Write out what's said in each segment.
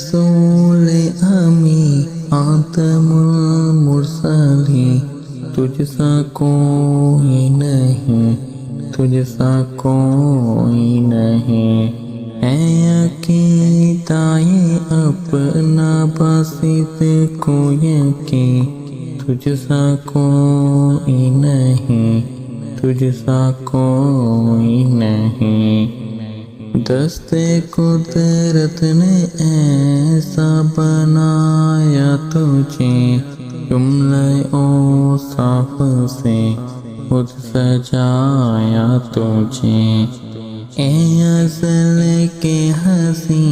رسول امی خاتم المرسلین، تجھ سا کوئی نہیں، تجھ سا کوئی نہیں، اے عقیدہ اپنا باسط کو یقین، تجھ سا کوئی نہیں، تجھ سا کوئی نہیں۔ دست قدرت نے ایسا بنایا تجھے، جملہ اوصاف سے خود سجایا تجھے، اے ازل کے ہنسی،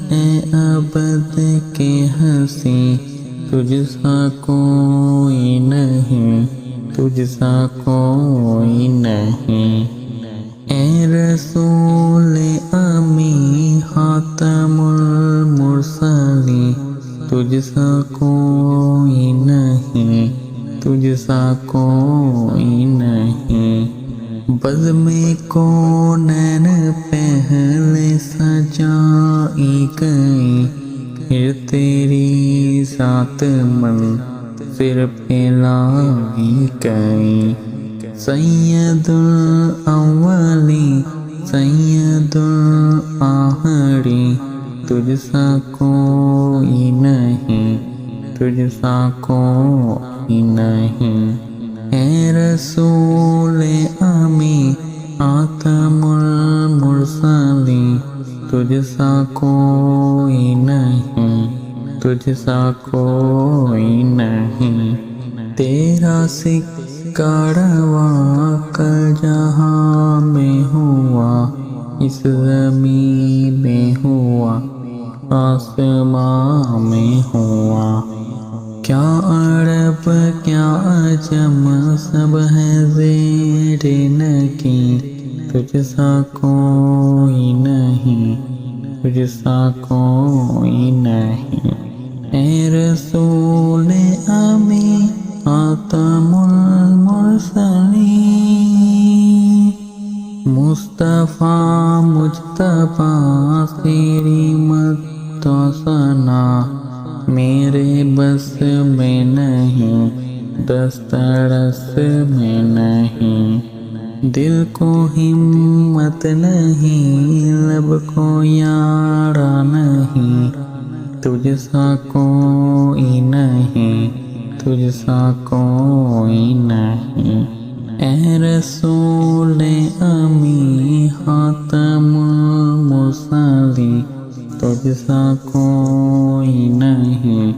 اے ابد کے ہنسی، تجھ سا کوئی نہیں، تجھ سا کوئی نہیں، اے رسول امی خاتم المرسلین، تجھ سا کوئی نہیں، تجھ سا کوئی نہیں، بزم کونین پہلے سجائی گئی، پھر تیری ذات منظر پہ لائی گئی، سید الاولین سید الآخرین، تجھ سا کوئی نہیں، تجھ سا کوئی نہیں، اے رسول امی خاتم المرسلین، تجھ سا کوئی نہیں، تجھ سا کوئی نہیں، تیرا سکہ رواں کل جہاں میں ہوا، اس زمین میں ہوا، آسمان میں ہوا، کیا عرب کیا عجم سب ہے زیر نگین، تجھ سا کوئی نہیں، تجھ سا کوئی نہیں، اے رسول امی خاتم المرسلین، مصطفیٰ مجتبیٰ تیری مدح و ثنا میرے بس میں نہیں، دسترس میں نہیں، دل کو ہمت نہیں، لب کو یارا نہیں، تجھ سا کوئی نہیں، تجھ سا کوئی نہیں، اے رسول امی خاتم المرسلین، تجھ سا کوئی نہیں،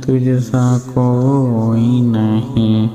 تجھ سا کوئی نہیں۔